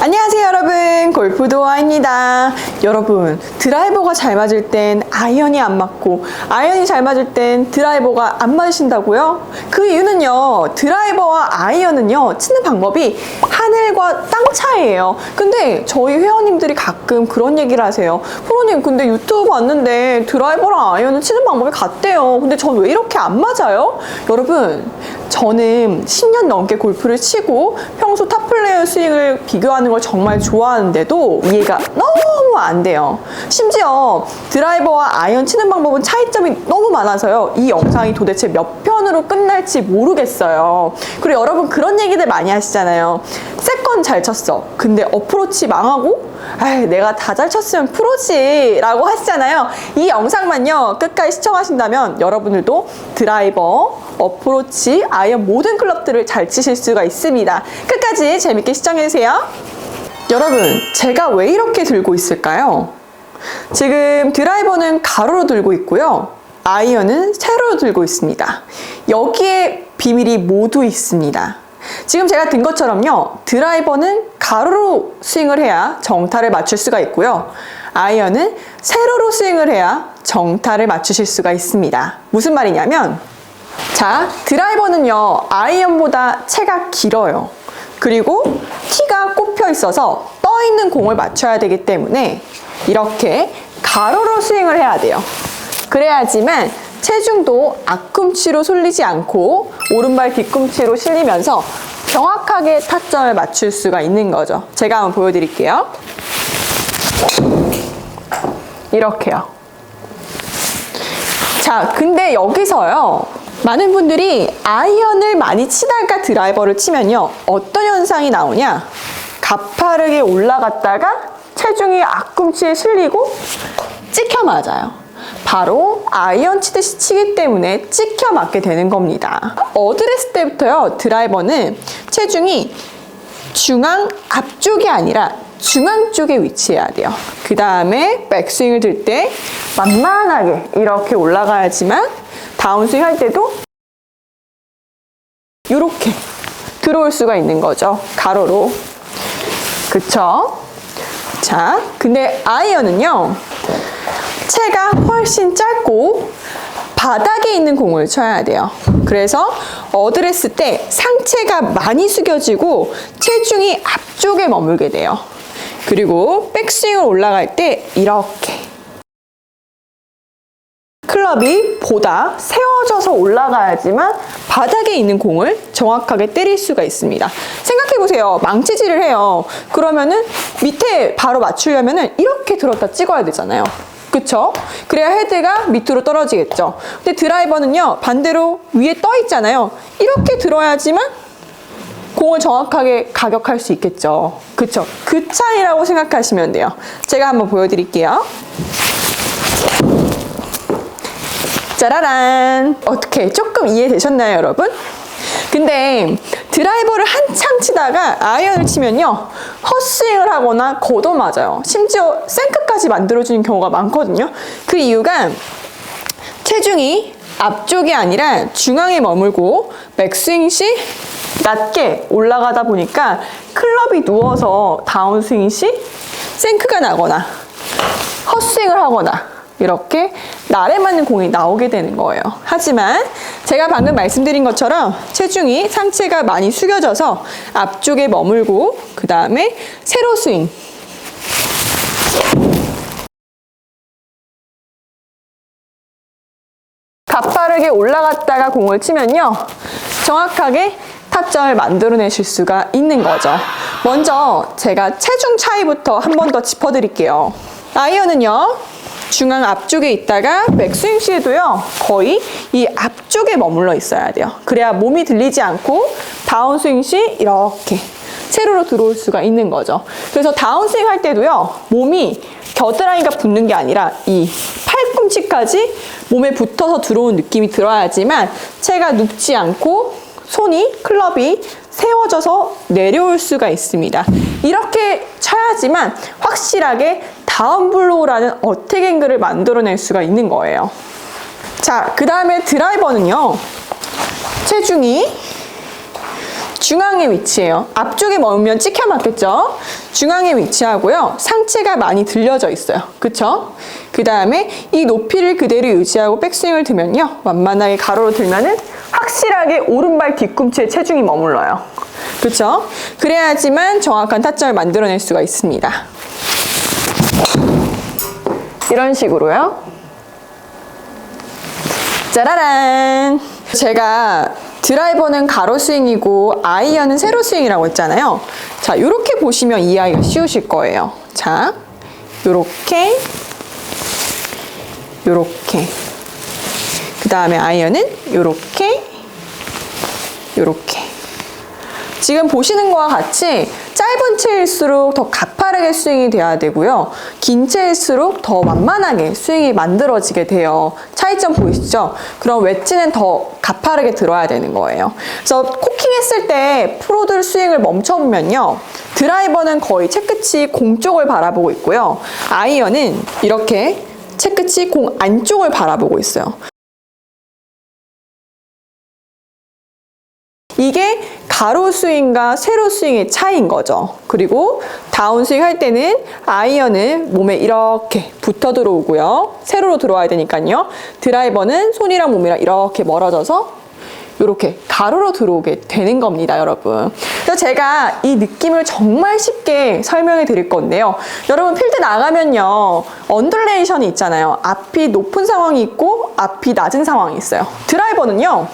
안녕하세요 여러분, 골프도아입니다. 여러분, 드라이버가 잘 맞을 땐 아이언이 안 맞고 아이언이 잘 맞을 땐 드라이버가 안 맞으신다고요? 그 이유는요, 드라이버와 아이언은요 치는 방법이 하늘과 땅 차이예요. 근데 저희 회원님들이 가끔 그런 얘기를 하세요. 프로님, 근데 유튜브 봤는데 드라이버랑 아이언은 치는 방법이 같대요. 근데 전 왜 이렇게 안 맞아요? 여러분, 저는 10년 넘게 골프를 치고 평소 탑플레이어 스윙을 비교하는 걸 정말 좋아하는데도 이해가 너무 안 돼요. 심지어 드라이버와 아이언 치는 방법은 차이점이 너무 많아서요, 이 영상이 도대체 몇 편으로 끝날지 모르겠어요. 그리고 여러분, 그런 얘기들 많이 하시잖아요. 세컨 잘 쳤어, 근데 어프로치 망하고 아이, 내가 다 잘 쳤으면 프로지 라고 하시잖아요. 이 영상만요 끝까지 시청하신다면 여러분들도 드라이버, 어프로치, 아이언 모든 클럽들을 잘 치실 수가 있습니다. 끝까지 재밌게 시청해주세요. 여러분, 제가 왜 이렇게 들고 있을까요? 지금 드라이버는 가로로 들고 있고요, 아이언은 세로로 들고 있습니다. 여기에 비밀이 모두 있습니다. 지금 제가 든 것처럼요, 드라이버는 가로로 스윙을 해야 정타를 맞출 수가 있고요, 아이언은 세로로 스윙을 해야 정타를 맞추실 수가 있습니다. 무슨 말이냐면, 자, 드라이버는요 아이언보다 채가 길어요. 그리고 티가 꼽혀 있어서 떠 있는 공을 맞춰야 되기 때문에 이렇게 가로로 스윙을 해야 돼요. 그래야지만 체중도 앞꿈치로 쏠리지 않고 오른발 뒤꿈치로 실리면서 정확하게 타점을 맞출 수가 있는 거죠. 제가 한번 보여드릴게요. 이렇게요. 자, 근데 여기서요, 많은 분들이 아이언을 많이 치다가 드라이버를 치면요, 어떤 현상이 나오냐, 가파르게 올라갔다가 체중이 앞꿈치에 실리고 찍혀 맞아요. 바로 아이언 치듯이 치기 때문에 찍혀 맞게 되는 겁니다. 어드레스 때부터요, 드라이버는 체중이 중앙 앞쪽이 아니라 중앙 쪽에 위치해야 돼요. 그 다음에 백스윙을 들 때 만만하게 이렇게 올라가야지만 다운스윙 할 때도 이렇게 들어올 수가 있는 거죠, 가로로. 그쵸? 자, 근데 아이언은요, 채가 훨씬 짧고 바닥에 있는 공을 쳐야 돼요. 그래서 어드레스 때 상체가 많이 숙여지고 체중이 앞쪽에 머물게 돼요. 그리고 백스윙을 올라갈 때 이렇게 클럽이 보다 세워져서 올라가야지만 바닥에 있는 공을 정확하게 때릴 수가 있습니다. 생각해보세요. 망치질을 해요. 그러면은 밑에 바로 맞추려면은 이렇게 들었다 찍어야 되잖아요. 그쵸? 그래야 헤드가 밑으로 떨어지겠죠. 근데 드라이버는요, 반대로 위에 떠 있잖아요. 이렇게 들어야지만 공을 정확하게 가격할 수 있겠죠. 그쵸? 그 차이라고 생각하시면 돼요. 제가 한번 보여드릴게요. 짜라란! 어떻게 조금 이해되셨나요, 여러분? 근데 드라이버를 한창 치다가 아이언을 치면요, 헛스윙을 하거나 걷어 맞아요. 심지어 생크까지 만들어주는 경우가 많거든요. 그 이유가 체중이 앞쪽이 아니라 중앙에 머물고 백스윙 시 낮게 올라가다 보니까 클럽이 누워서 다운스윙 시 생크가 나거나 헛스윙을 하거나 이렇게 날에 맞는 공이 나오게 되는 거예요. 하지만 제가 방금 말씀드린 것처럼 체중이 상체가 많이 숙여져서 앞쪽에 머물고 그 다음에 세로 스윙, 가파르게 올라갔다가 공을 치면요, 정확하게 타점을 만들어내실 수가 있는 거죠. 먼저 제가 체중 차이부터 한 번 더 짚어드릴게요. 아이언은요, 중앙 앞쪽에 있다가 백스윙 시에도요, 거의 이 앞쪽에 머물러 있어야 돼요. 그래야 몸이 들리지 않고 다운스윙 시 이렇게 세로로 들어올 수가 있는 거죠. 그래서 다운스윙 할 때도요, 몸이 겨드랑이가 붙는 게 아니라 이 팔꿈치까지 몸에 붙어서 들어온 느낌이 들어야지만 채가 눕지 않고 손이, 클럽이 세워져서 내려올 수가 있습니다. 이렇게 쳐야지만 확실하게 다운블로우라는 어택 앵글을 만들어낼 수가 있는 거예요. 자, 그 다음에 드라이버는요, 체중이 중앙에 위치해요. 앞쪽에 머물면 찍혀 맞겠죠? 중앙에 위치하고요. 상체가 많이 들려져 있어요. 그쵸? 그 다음에 이 높이를 그대로 유지하고 백스윙을 들면요. 완만하게 가로로 들면은 확실하게 오른발 뒤꿈치에 체중이 머물러요. 그쵸? 그래야지만 정확한 타점을 만들어낼 수가 있습니다. 이런 식으로요. 짜라란! 제가 드라이버는 가로 스윙이고 아이언은 세로 스윙이라고 했잖아요. 자, 요렇게 보시면 이해하기가 쉬우실 거예요. 자, 요렇게, 요렇게. 그 다음에 아이언은 요렇게, 요렇게. 지금 보시는 거와 같이 짧은 채일수록 더 가파르게 스윙이 돼야 되고요. 긴 채일수록 더 완만하게 스윙이 만들어지게 돼요. 차이점 보이시죠? 그럼 웨지는 더 가파르게 들어야 되는 거예요. 그래서 코킹했을 때 프로들 스윙을 멈춰보면요. 드라이버는 거의 채끝이 공 쪽을 바라보고 있고요. 아이언은 이렇게 채끝이 공 안쪽을 바라보고 있어요. 이게 가로 스윙과 세로 스윙의 차이인 거죠. 그리고 다운 스윙 할 때는 아이언은 몸에 이렇게 붙어 들어오고요. 세로로 들어와야 되니까요. 드라이버는 손이랑 몸이랑 이렇게 멀어져서 이렇게 가로로 들어오게 되는 겁니다, 여러분. 그래서 제가 이 느낌을 정말 쉽게 설명해 드릴 건데요. 여러분 필드 나가면요. 언듈레이션이 있잖아요. 앞이 높은 상황이 있고 앞이 낮은 상황이 있어요. 드라이버는요.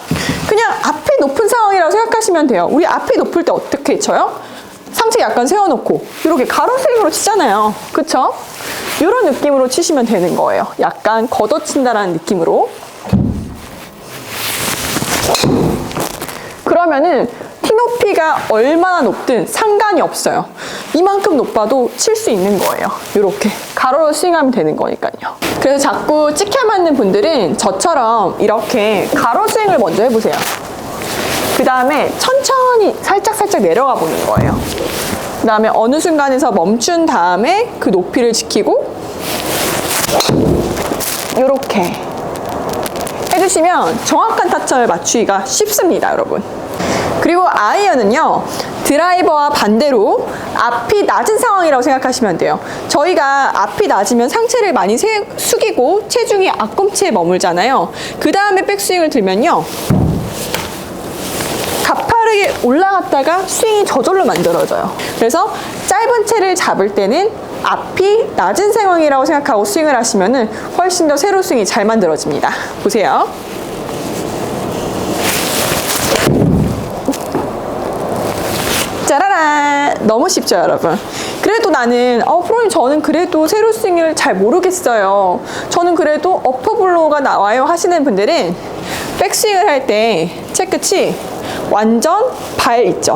그냥 앞이 높은 상황이라고 생각하시면 돼요. 우리 앞이 높을 때 어떻게 쳐요? 상체 약간 세워놓고 이렇게 가로 스윙으로 치잖아요. 그쵸? 이런 느낌으로 치시면 되는 거예요. 약간 걷어친다라는 느낌으로. 그러면은 티 높이가 얼마나 높든 상관이 없어요. 이만큼 높아도 칠 수 있는 거예요. 이렇게 가로로 스윙하면 되는 거니까요. 그래서 자꾸 찍혀 맞는 분들은 저처럼 이렇게 가로 스윙을 먼저 해보세요. 그 다음에 천천히 살짝 내려가 보는 거예요. 그 다음에 어느 순간에서 멈춘 다음에 그 높이를 지키고 이렇게 해주시면 정확한 타점을 맞추기가 쉽습니다, 여러분. 그리고 아이언은요, 드라이버와 반대로 앞이 낮은 상황이라고 생각하시면 돼요. 저희가 앞이 낮으면 상체를 많이 숙이고 체중이 앞꿈치에 머물잖아요. 그 다음에 백스윙을 들면요, 가파르게 올라갔다가 스윙이 저절로 만들어져요. 그래서 짧은 채를 잡을 때는 앞이 낮은 상황이라고 생각하고 스윙을 하시면은 훨씬 더 세로 스윙이 잘 만들어집니다. 보세요. 짜라란! 너무 쉽죠, 여러분? 그래도 나는 프로님 저는 그래도 세로 스윙을 잘 모르겠어요. 저는 그래도 어퍼블로우가 나와요 하시는 분들은 백스윙을 할 때 채끝이 완전 발 있죠?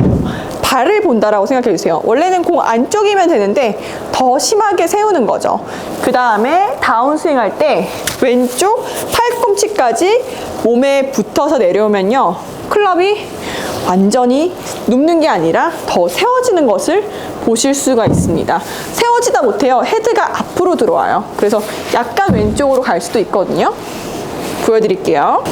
발을 본다라고 생각해 주세요. 원래는 공 안쪽이면 되는데 더 심하게 세우는 거죠. 그 다음에 다운스윙 할 때 왼쪽 팔꿈치까지 몸에 붙어서 내려오면요, 클럽이 완전히 눕는 게 아니라 더 세워지는 것을 보실 수가 있습니다. 세워지다 못해요. 헤드가 앞으로 들어와요. 그래서 약간 왼쪽으로 갈 수도 있거든요. 보여드릴게요.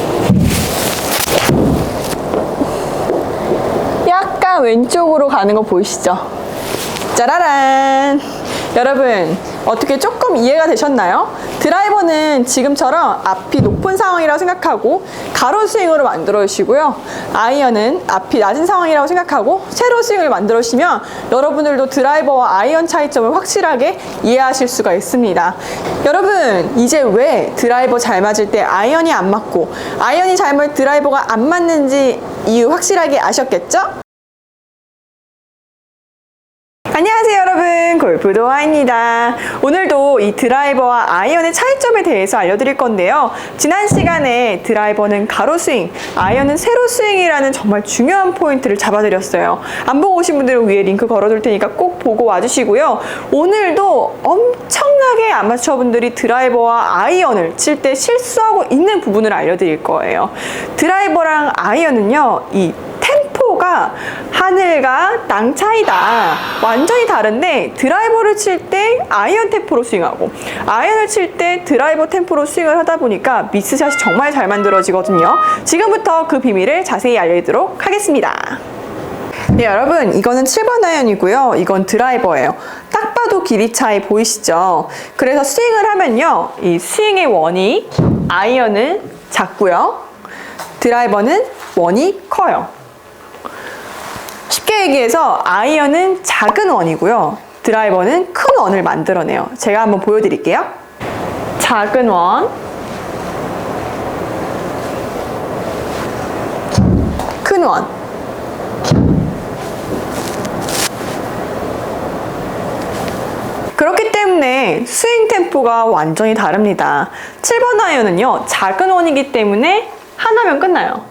약간 왼쪽으로 가는 거 보이시죠? 짜라란! 여러분, 어떻게 조금 이해가 되셨나요? 드라이버는 지금처럼 앞이 높은 상황이라고 생각하고 가로 스윙으로 만들어 주시고요. 아이언은 앞이 낮은 상황이라고 생각하고 세로 스윙을 만들어 주시면 여러분들도 드라이버와 아이언 차이점을 확실하게 이해하실 수가 있습니다. 여러분, 이제 왜 드라이버 잘 맞을 때 아이언이 안 맞고 아이언이 잘 맞을 때 드라이버가 안 맞는지 이유 확실하게 아셨겠죠? 안녕하세요, 여러분. 골프도아입니다. 오늘도 이 드라이버와 아이언의 차이점에 대해서 알려드릴 건데요. 지난 시간에 드라이버는 가로 스윙, 아이언은 세로 스윙이라는 정말 중요한 포인트를 잡아드렸어요. 안 보고 오신 분들은 위에 링크 걸어둘 테니까 꼭 보고 와주시고요. 오늘도 엄청나게 아마추어분들이 드라이버와 아이언을 칠 때 실수하고 있는 부분을 알려드릴 거예요. 드라이버랑 아이언은요, 이 템포가 하늘과 땅 차이다. 완전히 다른데 드라이버를 칠 때 아이언 템포로 스윙하고 아이언을 칠 때 드라이버 템포로 스윙을 하다 보니까 미스샷이 정말 잘 만들어지거든요. 지금부터 그 비밀을 자세히 알려드리도록 하겠습니다. 네, 여러분, 이거는 7번 아이언이고요. 이건 드라이버예요. 딱 봐도 길이 차이 보이시죠? 그래서 스윙을 하면요, 이 스윙의 원이 아이언은 작고요, 드라이버는 원이 커요. 쉽게 얘기해서 아이언은 작은 원이고요, 드라이버는 큰 원을 만들어내요. 제가 한번 보여드릴게요. 작은 원, 큰 원. 그렇기 때문에 스윙 템포가 완전히 다릅니다. 7번 아이언은요, 작은 원이기 때문에 하나면 끝나요.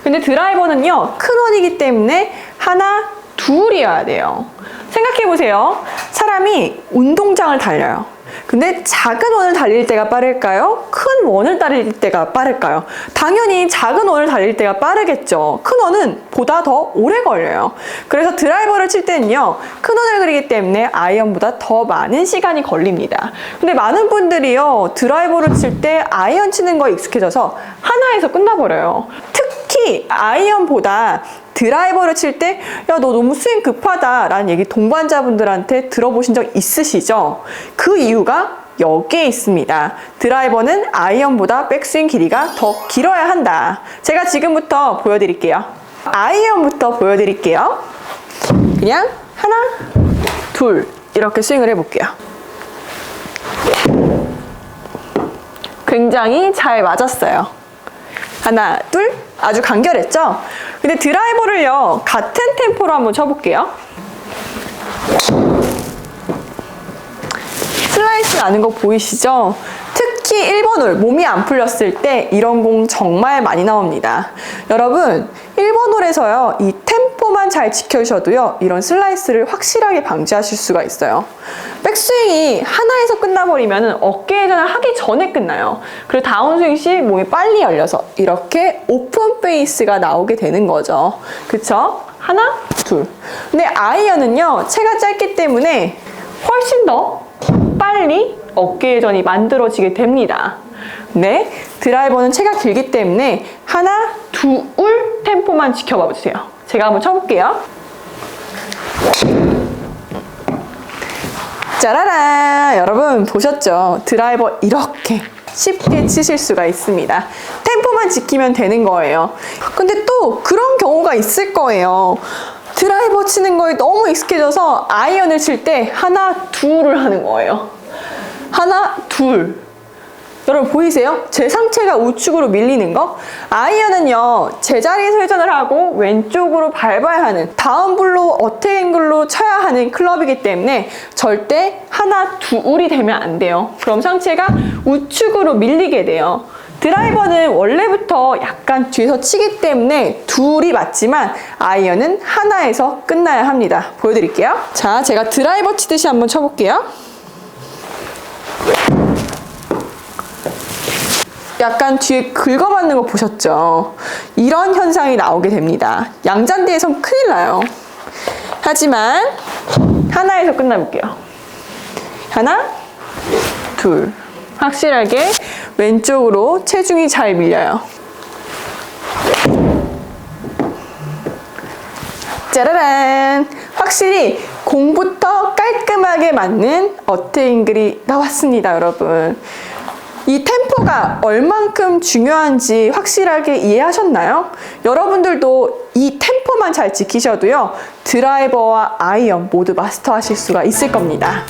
근데 드라이버는요, 큰 원이기 때문에 하나, 둘이어야 돼요. 생각해보세요. 사람이 운동장을 달려요. 근데 작은 원을 달릴 때가 빠를까요? 큰 원을 달릴 때가 빠를까요? 당연히 작은 원을 달릴 때가 빠르겠죠. 큰 원은 보다 더 오래 걸려요. 그래서 드라이버를 칠 때는요, 큰 원을 그리기 때문에 아이언보다 더 많은 시간이 걸립니다. 근데 많은 분들이요, 드라이버를 칠 때 아이언 치는 거에 익숙해져서 하나에서 끝나버려요. 특히 아이언보다 드라이버를 칠 때 야, 너 너무 스윙 급하다 라는 얘기 동반자분들한테 들어보신 적 있으시죠? 그 이유가 여기에 있습니다. 드라이버는 아이언보다 백스윙 길이가 더 길어야 한다. 제가 지금부터 보여드릴게요. 아이언부터 보여드릴게요. 그냥 하나, 둘 이렇게 스윙을 해볼게요. 굉장히 잘 맞았어요. 하나, 둘, 아주 간결했죠? 근데 드라이버를요, 같은 템포로 한번 쳐볼게요. 슬라이스 나는 거 보이시죠? 특히 1번 홀, 몸이 안 풀렸을 때 이런 공 정말 많이 나옵니다. 여러분, 1번 홀에서요, 이 템포만 잘 지켜주셔도요, 이런 슬라이스를 확실하게 방지하실 수가 있어요. 백스윙이 하나에서 끝나버리면 어깨 회전을 하기 전에 끝나요. 그리고 다운스윙 시 몸이 빨리 열려서 이렇게 오픈 페이스가 나오게 되는 거죠. 그쵸? 하나, 둘. 근데 아이언은요, 채가 짧기 때문에 훨씬 더 빨리 어깨 회전이 만들어지게 됩니다. 네, 드라이버는 채가 길기 때문에 하나, 둘 템포만 지켜봐 주세요. 제가 한번 쳐볼게요. 짜라란! 여러분 보셨죠? 드라이버 이렇게 쉽게 치실 수가 있습니다. 템포만 지키면 되는 거예요. 근데 또 그런 경우가 있을 거예요. 드라이버 치는 거에 너무 익숙해져서 아이언을 칠 때 하나, 둘을 하는 거예요. 하나, 둘. 여러분 보이세요? 제 상체가 우측으로 밀리는 거? 아이언은요, 제자리에서 회전을 하고 왼쪽으로 밟아야 하는, 다운블로 어택 앵글로 쳐야 하는 클럽이기 때문에 절대 하나, 둘이 되면 안 돼요. 그럼 상체가 우측으로 밀리게 돼요. 드라이버는 원래부터 약간 뒤에서 치기 때문에 둘이 맞지만 아이언은 하나에서 끝나야 합니다. 보여드릴게요. 자, 제가 드라이버 치듯이 한번 쳐볼게요. 약간 뒤에 긁어맞는 거 보셨죠? 이런 현상이 나오게 됩니다. 양잔디에선 큰일 나요. 하지만 하나에서 끝나볼게요. 하나, 둘. 확실하게 왼쪽으로 체중이 잘 밀려요. 짜라란! 확실히 공부터 깔끔하게 맞는 어택 앵글이 나왔습니다, 여러분. 이 템포가 얼만큼 중요한지 확실하게 이해하셨나요? 여러분들도 이 템포만 잘 지키셔도요, 드라이버와 아이언 모두 마스터하실 수가 있을 겁니다.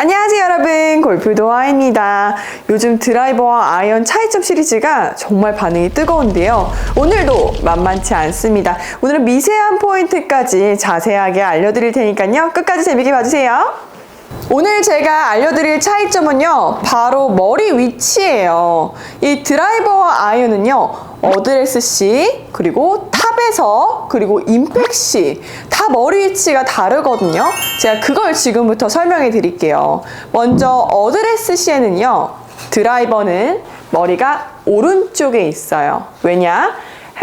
안녕하세요 여러분, 골프도아입니다. 요즘 드라이버와 아이언 차이점 시리즈가 정말 반응이 뜨거운데요, 오늘도 만만치 않습니다. 오늘은 미세한 포인트까지 자세하게 알려드릴 테니까요, 끝까지 재밌게 봐주세요. 오늘 제가 알려드릴 차이점은요, 바로 머리 위치예요. 이 드라이버와 아이언은요, 어드레스 시, 그리고 탑에서, 그리고 임팩 시 다 머리 위치가 다르거든요. 제가 그걸 지금부터 설명해 드릴게요. 먼저 어드레스 시에는요, 드라이버는 머리가 오른쪽에 있어요. 왜냐?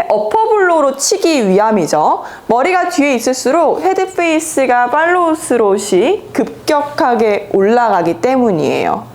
어퍼블로우로 치기 위함이죠. 머리가 뒤에 있을수록 헤드 페이스가 팔로우 스롯이 급격하게 올라가기 때문이에요.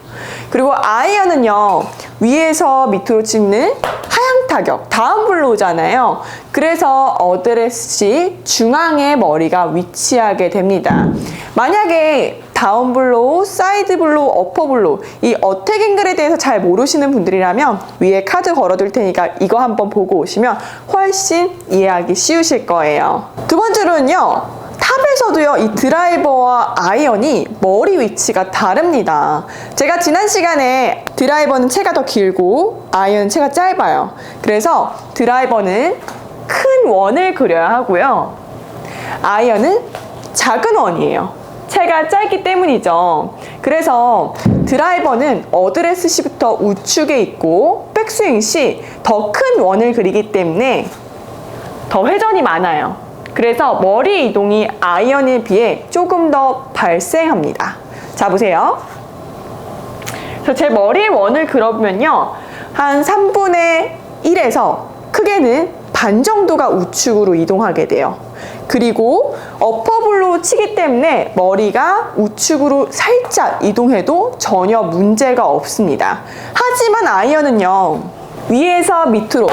그리고 아이언은요, 위에서 밑으로 찍는 하향 타격, 다운 블로우잖아요. 그래서 어드레스 중앙에 머리가 위치하게 됩니다. 만약에 다운 블로우, 사이드 블로우, 어퍼 블로우, 이 어택 앵글에 대해서 잘 모르시는 분들이라면 위에 카드 걸어둘 테니까 이거 한번 보고 오시면 훨씬 이해하기 쉬우실 거예요. 두 번째로는요, 탑에서도요, 이 드라이버와 아이언이 머리 위치가 다릅니다. 제가 지난 시간에 드라이버는 채가 더 길고 아이언은 채가 짧아요. 그래서 드라이버는 큰 원을 그려야 하고요, 아이언은 작은 원이에요. 채가 짧기 때문이죠. 그래서 드라이버는 어드레스 시부터 우측에 있고 백스윙 시 더 큰 원을 그리기 때문에 더 회전이 많아요. 그래서 머리 이동이 아이언에 비해 조금 더 발생합니다. 자, 보세요. 그래서 제 머리에 원을 그려보면요, 한 3분의 1에서 크게는 반 정도가 우측으로 이동하게 돼요. 그리고 어퍼블로 치기 때문에 머리가 우측으로 살짝 이동해도 전혀 문제가 없습니다. 하지만 아이언은요, 위에서 밑으로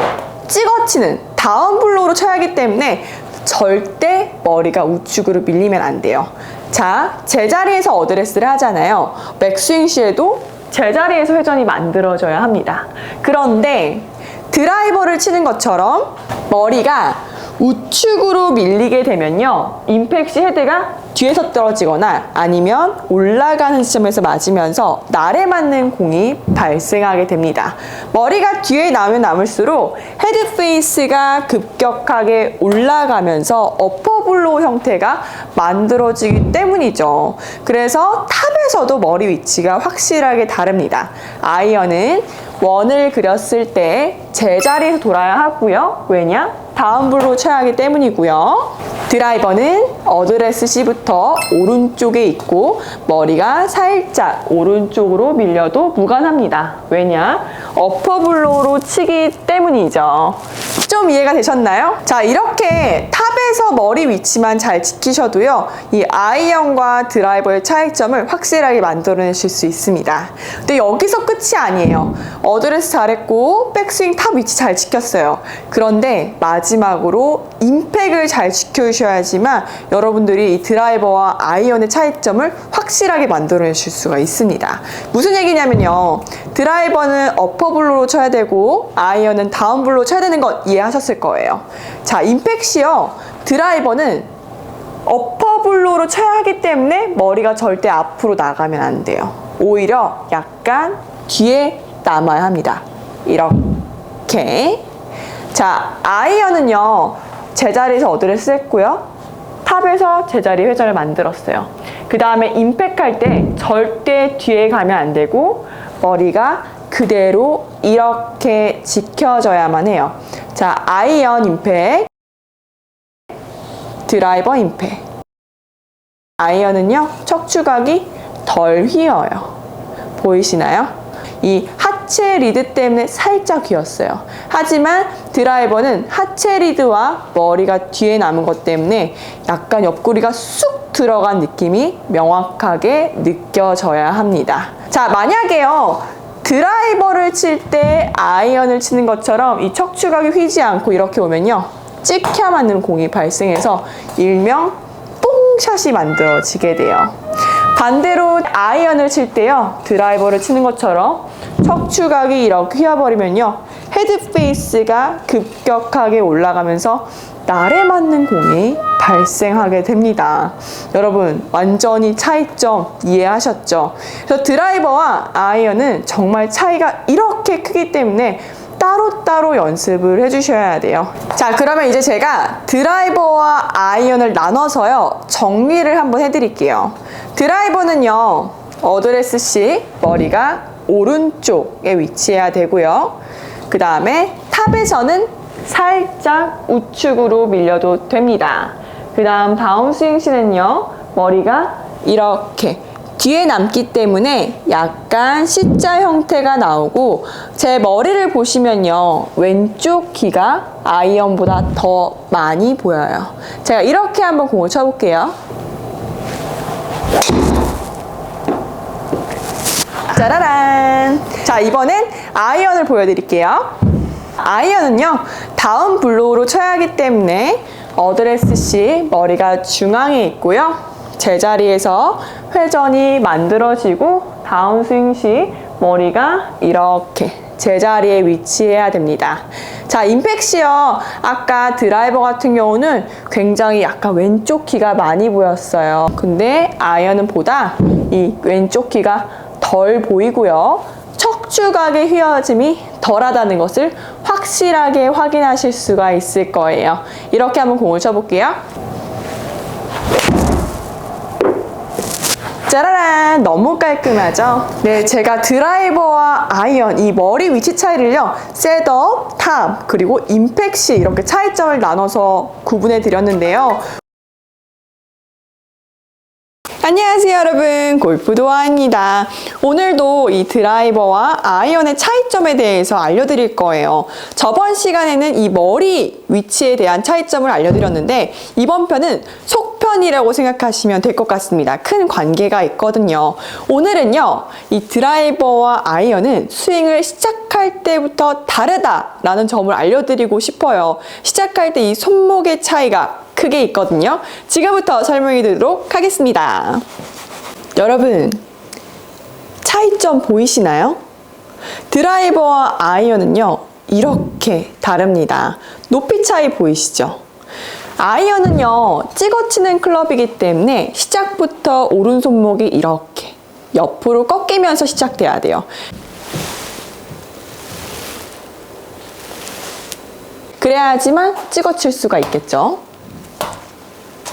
찍어치는 다운블로우로 쳐야 하기 때문에 절대 머리가 우측으로 밀리면 안 돼요. 자, 제자리에서 어드레스를 하잖아요. 백스윙 시에도 제자리에서 회전이 만들어져야 합니다. 그런데 드라이버를 치는 것처럼 머리가 우측으로 밀리게 되면요, 임팩트 시 헤드가 뒤에서 떨어지거나 아니면 올라가는 시점에서 맞으면서 날에 맞는 공이 발생하게 됩니다. 머리가 뒤에 나오면 남을수록 헤드 페이스가 급격하게 올라가면서 어퍼블로우 형태가 만들어지기 때문이죠. 그래서 탑에서도 머리 위치가 확실하게 다릅니다. 아이언은 원을 그렸을 때 제자리에서 돌아야 하고요. 왜냐? 다운블로우 쳐야 하기 때문이고요. 드라이버는 어드레스 C부터 오른쪽에 있고 머리가 살짝 오른쪽으로 밀려도 무관합니다. 왜냐? 어퍼블로우로 치기 때문이죠. 좀 이해가 되셨나요? 자, 이렇게 탑에서 머리 위치만 잘 지키셔도요, 이 아이언과 드라이버의 차이점을 확실하게 만들어내실 수 있습니다. 근데 여기서 끝이 아니에요. 어드레스 잘했고 백스윙 탑 위치 잘 지켰어요. 그런데 마지막으로 임팩을 잘 지켜주셔야지만 여러분들이 이 드라이버와 아이언의 차이점을 확실하게 만들어내실 수가 있습니다. 무슨 얘기냐면요, 드라이버는 어퍼블로우로 쳐야 되고 아이언은 다운블로우 쳐야 되는 건 이해하셨을 거예요. 자, 임팩시요, 드라이버는 어퍼블로우로 쳐야 하기 때문에 머리가 절대 앞으로 나가면 안 돼요. 오히려 약간 뒤에 남아야 합니다. 이렇게. 자, 아이언은요, 제자리에서 어드레스 했고요, 탑에서 제자리 회전을 만들었어요. 그 다음에 임팩 할 때 절대 뒤에 가면 안 되고 머리가 그대로 이렇게 지켜져야만 해요. 자, 아이언 임팩, 드라이버 임팩. 아이언은요, 척추각이 덜 휘어요. 보이시나요? 이 하체 리드 때문에 살짝 휘었어요. 하지만 드라이버는 하체 리드와 머리가 뒤에 남은 것 때문에 약간 옆구리가 쑥 들어간 느낌이 명확하게 느껴져야 합니다. 자, 만약에요, 드라이버를 칠 때 아이언을 치는 것처럼 이 척추각이 휘지 않고 이렇게 오면요, 찍혀 맞는 공이 발생해서 일명 뽕샷이 만들어지게 돼요. 반대로 아이언을 칠 때요, 드라이버를 치는 것처럼 척추각이 이렇게 휘어버리면요, 헤드 페이스가 급격하게 올라가면서 날에 맞는 공이 발생하게 됩니다. 여러분, 완전히 차이점 이해하셨죠? 그래서 드라이버와 아이언은 정말 차이가 이렇게 크기 때문에 따로따로 연습을 해주셔야 돼요. 자, 그러면 이제 제가 드라이버와 아이언을 나눠서요, 정리를 한번 해드릴게요. 드라이버는요, 어드레스 C 머리가 오른쪽에 위치해야 되고요. 그 다음에 탑에서는 살짝 우측으로 밀려도 됩니다. 그 다음 다운스윙 시는요, 머리가 이렇게 뒤에 남기 때문에 약간 C자 형태가 나오고, 제 머리를 보시면요, 왼쪽 귀가 아이언보다 더 많이 보여요. 제가 이렇게 한번 공을 쳐볼게요. 짜라란! 자, 이번엔 아이언을 보여드릴게요. 아이언은요, 다운 블로우로 쳐야 하기 때문에 어드레스 시 머리가 중앙에 있고요. 제자리에서 회전이 만들어지고 다운스윙 시 머리가 이렇게 제자리에 위치해야 됩니다. 자, 임팩 시요. 아까 드라이버 같은 경우는 굉장히 약간 왼쪽 키가 많이 보였어요. 근데 아이언은 보다 이 왼쪽 키가 덜 보이고요. 척추각의 휘어짐이 덜하다는 것을 확실하게 확인하실 수가 있을 거예요. 이렇게 한번 공을 쳐볼게요. 짜라란! 너무 깔끔하죠? 네, 제가 드라이버와 아이언, 이 머리 위치 차이를요, 셋업, 탑, 그리고 임팩시 이렇게 차이점을 나눠서 구분해 드렸는데요. 안녕하세요 여러분, 골프도아입니다. 오늘도 이 드라이버와 아이언의 차이점에 대해서 알려드릴 거예요. 저번 시간에는 이 머리 위치에 대한 차이점을 알려드렸는데 이번 편은 속편이라고 생각하시면 될 것 같습니다. 큰 관계가 있거든요. 오늘은요, 이 드라이버와 아이언은 스윙을 시작할 때부터 다르다라는 점을 알려드리고 싶어요. 시작할 때 이 손목의 차이가 크게 있거든요. 지금부터 설명해 드리도록 하겠습니다. 여러분, 차이점 보이시나요? 드라이버와 아이언은요, 이렇게 다릅니다. 높이 차이 보이시죠? 아이언은요, 찍어치는 클럽이기 때문에 시작부터 오른손목이 이렇게 옆으로 꺾이면서 시작돼야 돼요. 그래야지만 찍어칠 수가 있겠죠.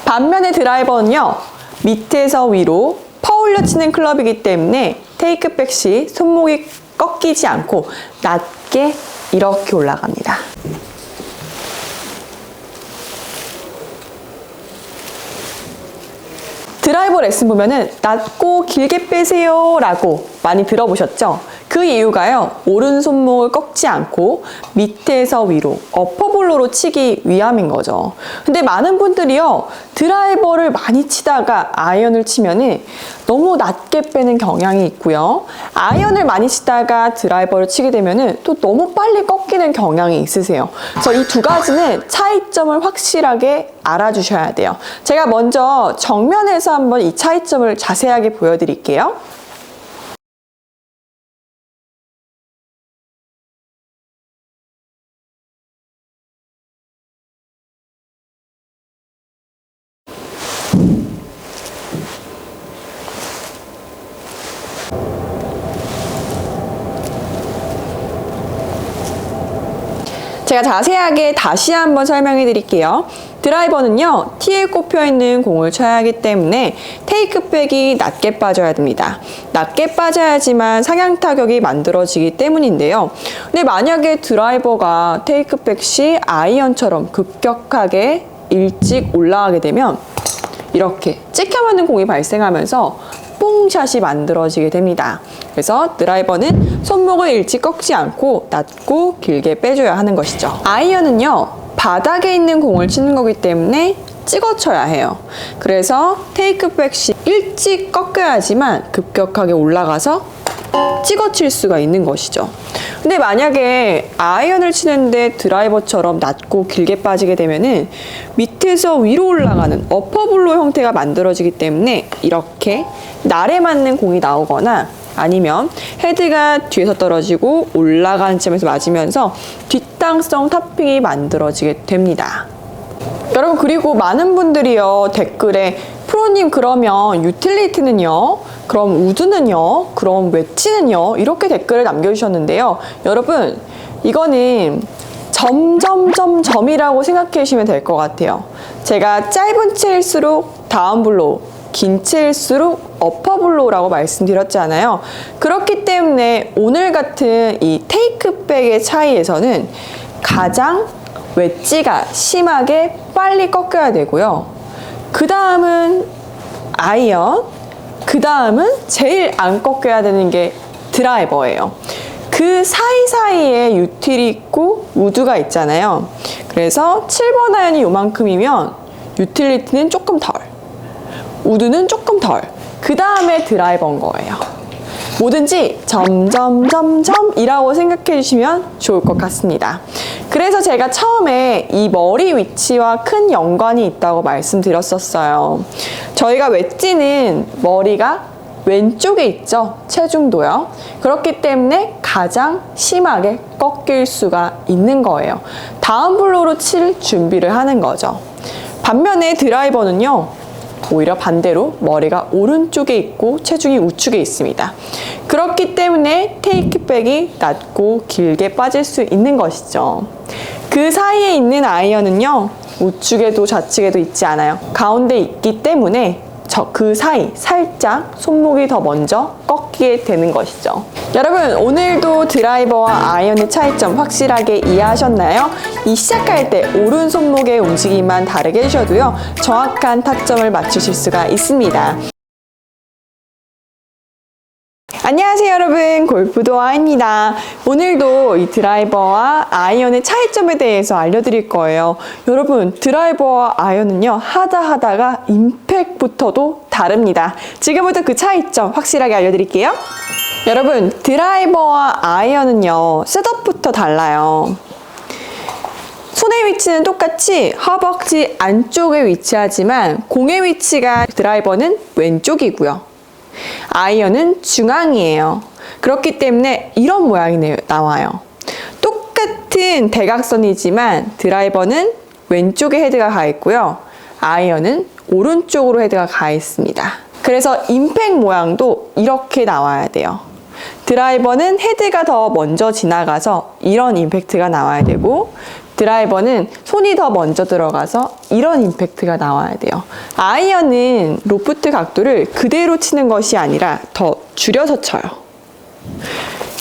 반면에 드라이버는요, 밑에서 위로 퍼올려 치는 클럽이기 때문에 테이크백 시 손목이 꺾이지 않고 낮게 이렇게 올라갑니다. 드라이버 레슨 보면은 낮고 길게 빼세요 라고 많이 들어보셨죠? 그 이유가요, 오른손목을 꺾지 않고 밑에서 위로 어퍼블로로 치기 위함인 거죠. 근데 많은 분들이요, 드라이버를 많이 치다가 아이언을 치면은 너무 낮게 빼는 경향이 있고요, 아이언을 많이 치다가 드라이버를 치게 되면은 또 너무 빨리 꺾이는 경향이 있으세요. 그래서 이 두 가지는 차이점을 확실하게 알아주셔야 돼요. 제가 먼저 정면에서 한번 이 차이점을 자세하게 보여드릴게요. 제가 자세하게 다시 한번 설명해 드릴게요. 드라이버는요, 티에 꼽혀 있는 공을 쳐야 하기 때문에 테이크백이 낮게 빠져야 됩니다. 낮게 빠져야지만 상향 타격이 만들어지기 때문인데요. 근데 만약에 드라이버가 테이크백 시 아이언처럼 급격하게 일찍 올라가게 되면 이렇게 찍혀 맞는 공이 발생하면서 뽕샷이 만들어지게 됩니다. 그래서 드라이버는 손목을 일찍 꺾지 않고 낮고 길게 빼줘야 하는 것이죠. 아이언은요, 바닥에 있는 공을 치는 거기 때문에 찍어 쳐야 해요. 그래서 테이크백 시 일찍 꺾여야지만 급격하게 올라가서 찍어 칠 수가 있는 것이죠. 근데 만약에 아이언을 치는데 드라이버처럼 낮고 길게 빠지게 되면은 밑에서 위로 올라가는 어퍼블로 형태가 만들어지기 때문에 이렇게 날에 맞는 공이 나오거나 아니면 헤드가 뒤에서 떨어지고 올라가는 점에서 맞으면서 뒷땅성 탑핑이 만들어지게 됩니다. 여러분, 그리고 많은 분들이요, 댓글에 프로님 그러면 유틸리티는요? 그럼 우드는요? 그럼 웨지는요? 이렇게 댓글을 남겨주셨는데요. 여러분, 이거는 점이라고 생각해 주시면 될 것 같아요. 제가 짧은 채일수록 다운블로우, 긴 채일수록 어퍼블로우라고 말씀드렸잖아요. 그렇기 때문에 오늘 같은 이 테이크백의 차이에서는 가장 웨지가 심하게 빨리 꺾여야 되고요. 그 다음은 아이언, 그 다음은 제일 안 꺾여야 되는 게 드라이버예요. 그 사이사이에 유틸이 있고 우드가 있잖아요. 그래서 7번 아이언이 요만큼이면 유틸리티는 조금 덜, 우드는 조금 덜, 그 다음에 드라이버인 거예요. 뭐든지 점점점점이라고 생각해 주시면 좋을 것 같습니다. 그래서 제가 처음에 이 머리 위치와 큰 연관이 있다고 말씀드렸었어요. 저희가 웨지는 머리가 왼쪽에 있죠. 체중도요. 그렇기 때문에 가장 심하게 꺾일 수가 있는 거예요. 다운 블로우로 칠 준비를 하는 거죠. 반면에 드라이버는요, 오히려 반대로 머리가 오른쪽에 있고 체중이 우측에 있습니다. 그렇기 때문에 테이크백이 낮고 길게 빠질 수 있는 것이죠. 그 사이에 있는 아이언은요, 우측에도 좌측에도 있지 않아요. 가운데 있기 때문에 그 사이 살짝 손목이 더 먼저 꺾이게 되는 것이죠. 여러분, 오늘도 드라이버와 아이언의 차이점 확실하게 이해하셨나요? 이 시작할 때 오른 손목의 움직임만 다르게 해주셔도요, 정확한 타점을 맞추실 수가 있습니다. 안녕하세요 여러분, 골프도아입니다. 오늘도 이 드라이버와 아이언의 차이점에 대해서 알려드릴 거예요. 여러분, 드라이버와 아이언은요, 하다가 임팩트부터도 다릅니다. 지금부터 그 차이점 확실하게 알려드릴게요. 여러분, 드라이버와 아이언은요, 셋업부터 달라요. 손의 위치는 똑같이 허벅지 안쪽에 위치하지만 공의 위치가 드라이버는 왼쪽이고요. 아이언은 중앙이에요. 그렇기 때문에 이런 모양이 나와요. 똑같은 대각선이지만 드라이버는 왼쪽에 헤드가 가 있고요. 아이언은 오른쪽으로 헤드가 가 있습니다. 그래서 임팩트 모양도 이렇게 나와야 돼요. 드라이버는 헤드가 더 먼저 지나가서 이런 임팩트가 나와야 되고, 드라이버는 손이 더 먼저 들어가서 이런 임팩트가 나와야 돼요. 아이언은 로프트 각도를 그대로 치는 것이 아니라 더 줄여서 쳐요.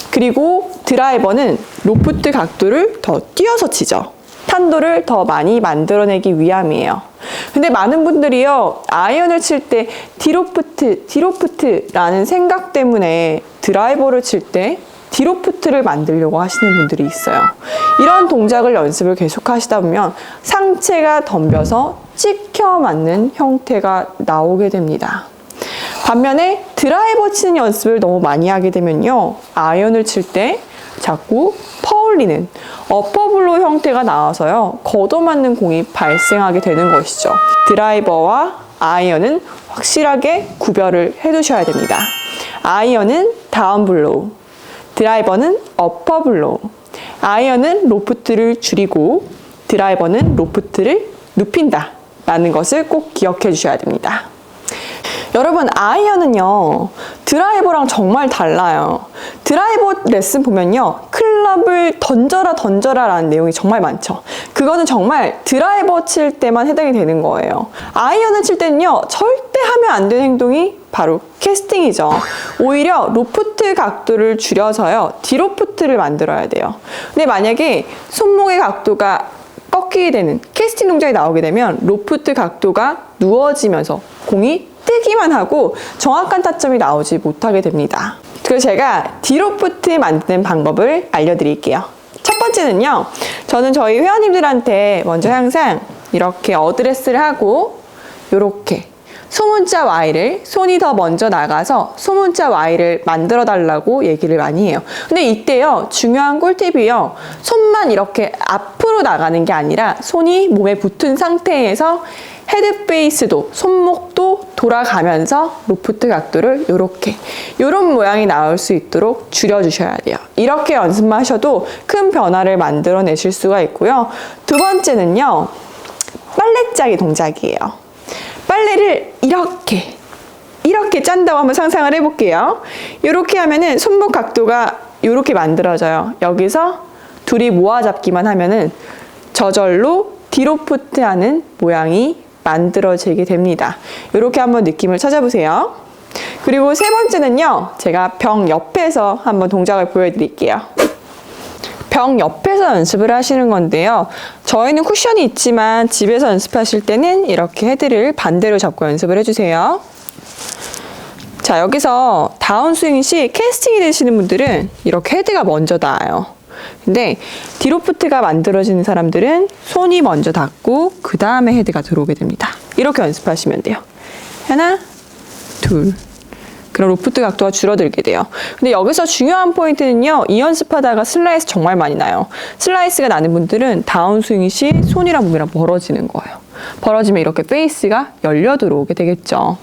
그리고 드라이버는 로프트 각도를 더 띄어서 치죠. 탄도를 더 많이 만들어내기 위함이에요. 근데 많은 분들이요, 아이언을 칠 때 디로프트라는 생각 때문에 드라이버를 칠 때 디로프트를 만들려고 하시는 분들이 있어요. 이런 동작을 연습을 계속 하시다 보면 상체가 덤벼서 찍혀 맞는 형태가 나오게 됩니다. 반면에 드라이버 치는 연습을 너무 많이 하게 되면요, 아이언을 칠 때 자꾸 퍼올리는 어퍼블로 형태가 나와서요, 걷어맞는 공이 발생하게 되는 것이죠. 드라이버와 아이언은 확실하게 구별을 해두셔야 됩니다. 아이언은 다운블로우, 드라이버는 어퍼블로우. 아이언은 로프트를 줄이고 드라이버는 로프트를 눕힌다 라는 것을 꼭 기억해 주셔야 됩니다. 여러분, 아이언은요, 드라이버랑 정말 달라요. 드라이버 레슨 보면요, 클럽을 던져라 라는 내용이 정말 많죠. 그거는 정말 드라이버 칠 때만 해당이 되는 거예요. 아이언을 칠 때는요, 절대 하면 안 되는 행동이 바로 캐스팅이죠. 오히려 로프트 각도를 줄여서요, 디로프트를 만들어야 돼요. 근데 만약에 손목의 각도가 꺾이게 되는 캐스팅 동작이 나오게 되면 로프트 각도가 누워지면서 공이 뜨기만 하고 정확한 타점이 나오지 못하게 됩니다. 그래서 제가 디로프트 만드는 방법을 알려드릴게요. 첫 번째는요, 저는 저희 회원님들한테 먼저 항상 이렇게 어드레스를 하고 이렇게 소문자 Y를, 손이 더 먼저 나가서 소문자 Y를 만들어 달라고 얘기를 많이 해요. 근데 이때요, 중요한 꿀팁이요, 손만 이렇게 앞으로 나가는 게 아니라 손이 몸에 붙은 상태에서 헤드 베이스도, 손목도 돌아가면서 로프트 각도를 이런 모양이 나올 수 있도록 줄여주셔야 돼요. 이렇게 연습만 하셔도 큰 변화를 만들어내실 수가 있고요. 두 번째는요, 빨래 짜기 동작이에요. 빨래를 이렇게 짠다고 한번 상상을 해볼게요. 이렇게 하면은 손목 각도가 이렇게 만들어져요. 여기서 둘이 모아 잡기만 하면은 저절로 디로프트 하는 모양이 만들어지게 됩니다. 이렇게 한번 느낌을 찾아보세요. 그리고 세 번째는요, 제가 벽 옆에서 한번 동작을 보여드릴게요. 벽 옆에서 연습을 하시는 건데요, 저희는 쿠션이 있지만 집에서 연습하실 때는 이렇게 헤드를 반대로 잡고 연습을 해주세요. 자, 여기서 다운스윙 시 캐스팅이 되시는 분들은 이렇게 헤드가 먼저 닿아요. 근데 디로프트가 만들어지는 사람들은 손이 먼저 닿고 그 다음에 헤드가 들어오게 됩니다. 이렇게 연습하시면 돼요. 하나, 둘, 그럼 로프트 각도가 줄어들게 돼요. 근데 여기서 중요한 포인트는요. 이 연습하다가 슬라이스 정말 많이 나요. 슬라이스가 나는 분들은 다운스윙 시 손이랑 몸이랑 멀어지는 거예요. 벌어지면 이렇게 페이스가 열려 들어오게 되겠죠.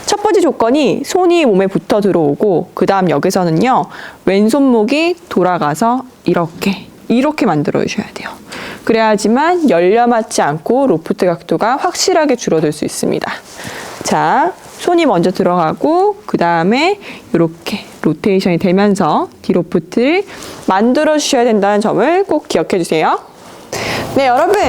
첫 번째 조건이 손이 몸에 붙어 들어오고 그 다음 여기서는요. 왼손목이 돌아가서 이렇게 만들어 주셔야 돼요. 그래야지만 열려 맞지 않고 로프트 각도가 확실하게 줄어들 수 있습니다. 자, 손이 먼저 들어가고 그 다음에 이렇게 로테이션이 되면서 디로프트를 만들어 주셔야 된다는 점을 꼭 기억해 주세요. 네, 여러분,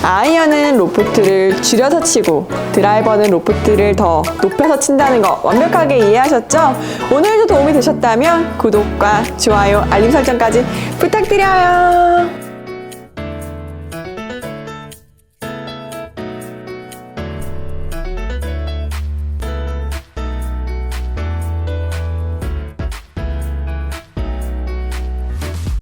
아이언은 로프트를 줄여서 치고 드라이버는 로프트를 더 높여서 친다는 거 완벽하게 이해하셨죠? 오늘도 도움이 되셨다면 구독과 좋아요, 알림 설정까지 부탁드려요.